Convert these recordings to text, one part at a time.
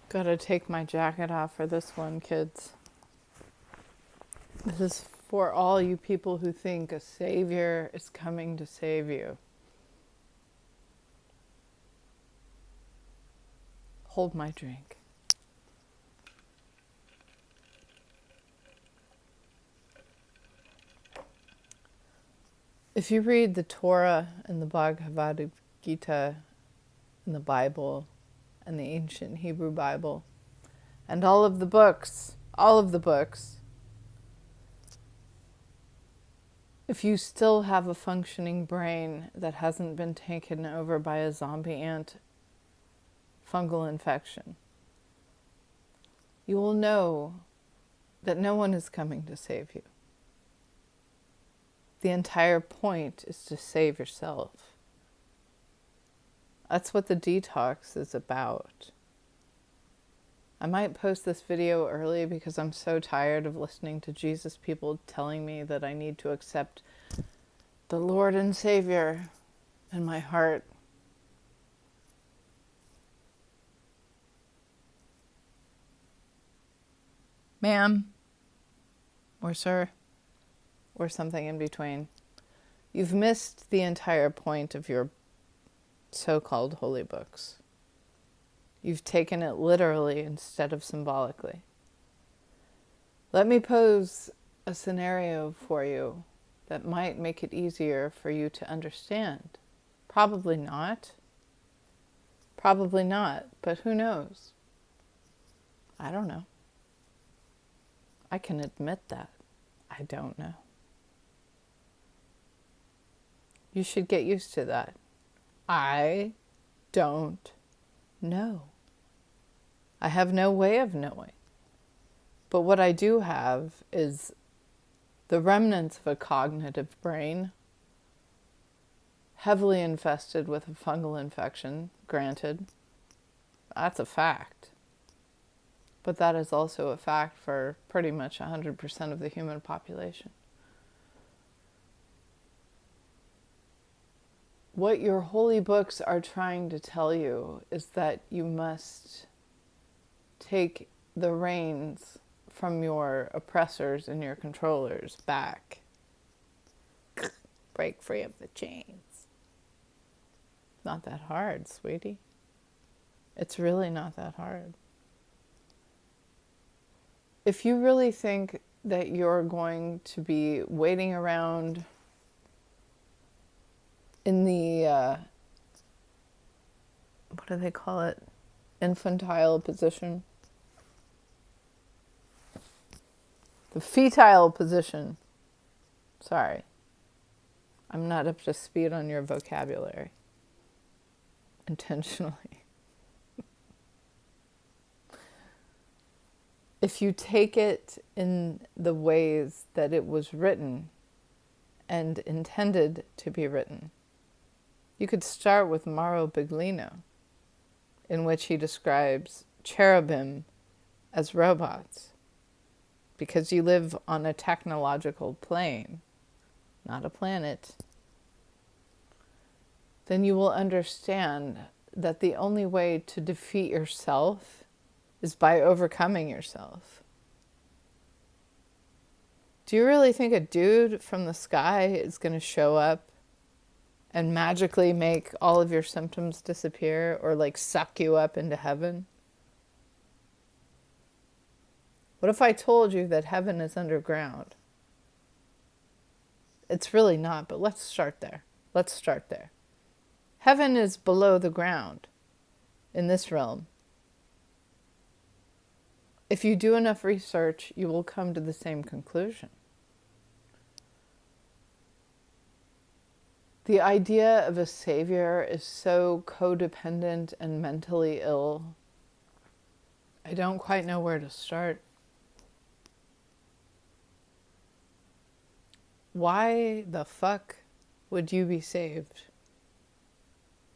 Gotta take my jacket off for this one, kids. This is for all you people who think a savior is coming to save you. Hold my drink. If you read the Torah and the Bhagavad Gita and the Bible and the ancient Hebrew Bible and all of the books, if you still have a functioning brain that hasn't been taken over by a zombie ant fungal infection, you will know that no one is coming to save you. The entire point is to save yourself. That's what the detox is about. I might post this video early because I'm so tired of listening to Jesus people telling me that I need to accept the Lord and Savior in my heart. Ma'am, or sir, or something in between, you've missed the entire point of your so-called holy books. You've taken it literally instead of symbolically. Let me pose a scenario for you that might make it easier for you to understand. Probably not, but who knows? I don't know. I can admit that. I don't know. You should get used to that. I don't know. I have no way of knowing. But what I do have is the remnants of a cognitive brain, heavily infested with a fungal infection, granted. That's a fact. But that is also a fact for pretty much 100% of the human population. What your holy books are trying to tell you is that you must take the reins from your oppressors and your controllers back. Break free of the chains. Not that hard, sweetie. It's really not that hard. If you really think that you're going to be waiting around in the, what do they call it? Infantile position. The fetile position. Sorry. I'm not up to speed on your vocabulary. Intentionally. If you take it in the ways that it was written and intended to be written, you could start with Mauro Biglino, in which he describes cherubim as robots, because you live on a technological plane, not a planet. Then you will understand that the only way to defeat yourself is by overcoming yourself. Do you really think a dude from the sky is going to show up and magically make all of your symptoms disappear or like suck you up into heaven? What if I told you that heaven is underground? It's really not, but let's start there. Heaven is below the ground in this realm. If you do enough research, you will come to the same conclusion. The idea of a savior is so codependent and mentally ill. I don't quite know where to start. Why the fuck would you be saved?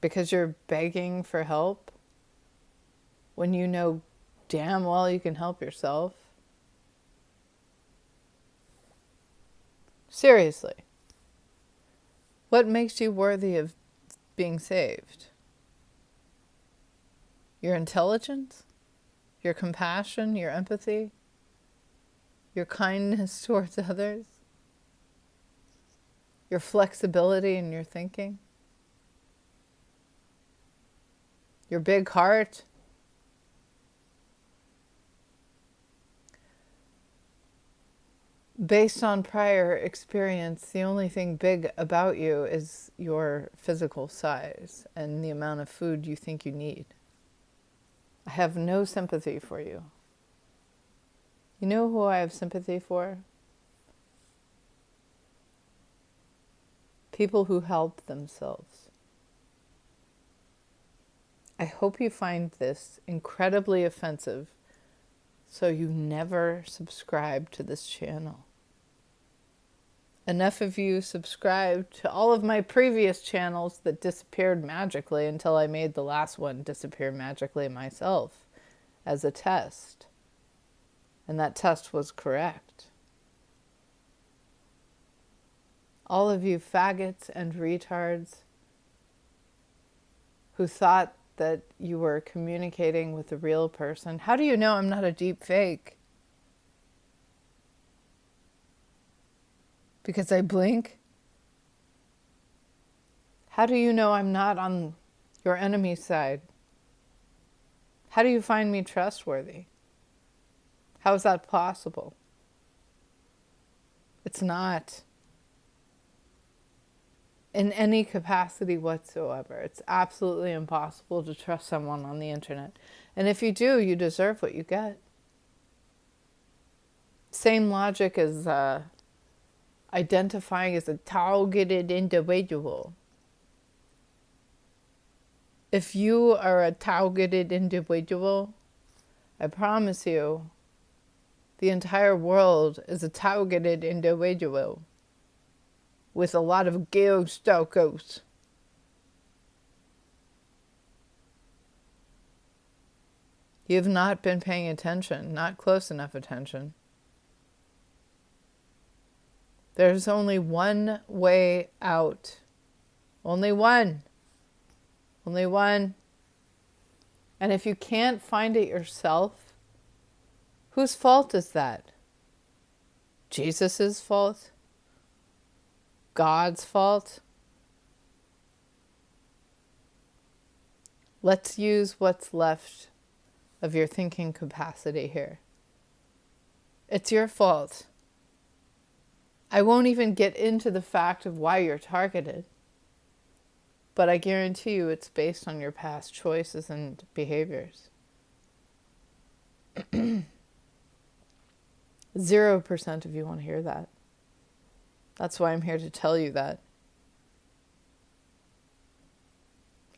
Because you're begging for help when you know damn well you can help yourself? Seriously. What makes you worthy of being saved? Your intelligence? your compassion, your empathy, your kindness towards others, your flexibility in your thinking, your big heart. Based on prior experience, the only thing big about you is your physical size and the amount of food you think you need. I have no sympathy for you. You know who I have sympathy for? People who help themselves. I hope you find this incredibly offensive, so you never subscribe to this channel. Enough of you subscribed to all of my previous channels that disappeared magically until I made the last one disappear magically myself as a test. And that test was correct. All of you faggots and retards who thought that you were communicating with a real person. How do you know I'm not a deep fake? Because I blink? How do you know I'm not on your enemy's side? How do you find me trustworthy? How is that possible? It's not. In any capacity whatsoever. It's absolutely impossible to trust someone on the internet. And if you do, you deserve what you get. Same logic as identifying as a targeted individual. If you are a targeted individual, I promise you, the entire world is a targeted individual with a lot of geostokos. You have not been paying attention, not close enough attention. There's only one way out. Only one. Only one. And if you can't find it yourself, whose fault is that? Jesus' fault? God's fault? Let's use what's left of your thinking capacity here. It's your fault. I won't even get into the fact of why you're targeted, but I guarantee you it's based on your past choices and behaviors. 0% of you want to hear that. That's why I'm here to tell you that.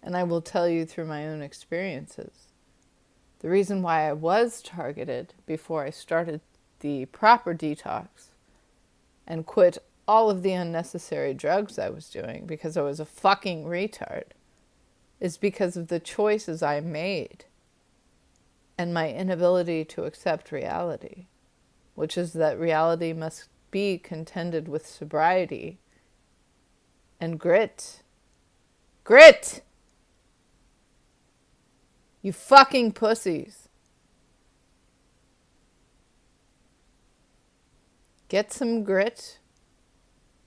And I will tell you through my own experiences. The reason why I was targeted before I started the proper detox and quit all of the unnecessary drugs I was doing because I was a fucking retard is because of the choices I made and my inability to accept reality, which is that reality must be contended with sobriety and grit. Grit! You fucking pussies. Get some grit,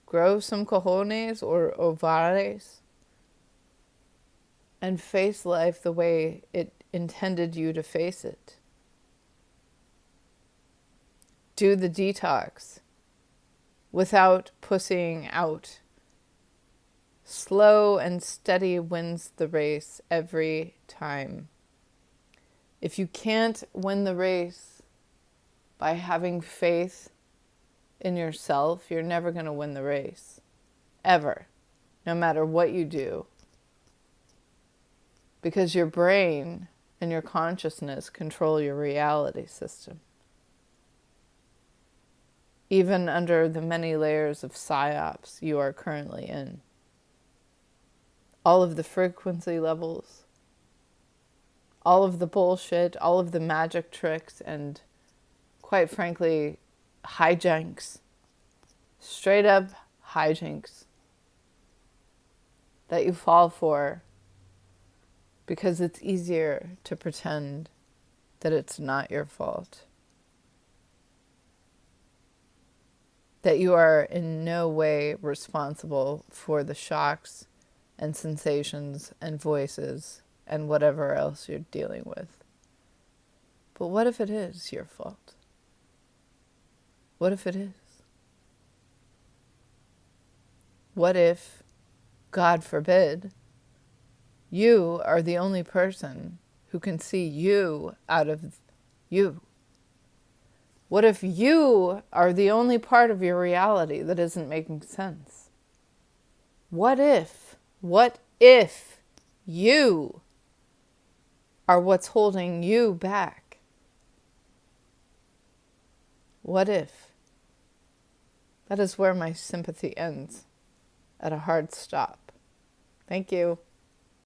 grow some cojones or ovares, and face life the way it intended you to face it. Do the detox without pussying out. Slow and steady wins the race every time. If you can't win the race by having faith in yourself, you're never going to win the race. Ever. No matter what you do. Because your brain and your consciousness control your reality system. Even under the many layers of psyops you are currently in. All of the frequency levels, all of the bullshit, all of the magic tricks, and quite frankly, hijinks. Straight up hijinks that you fall for because it's easier to pretend that it's not your fault. That you are in no way responsible for the shocks and sensations and voices and whatever else you're dealing with. But what if it is your fault? What if it is? What if, God forbid, you are the only person who can see you out of you? What if you are the only part of your reality that isn't making sense? What if you are what's holding you back? What if? That is where my sympathy ends, at a hard stop. Thank you.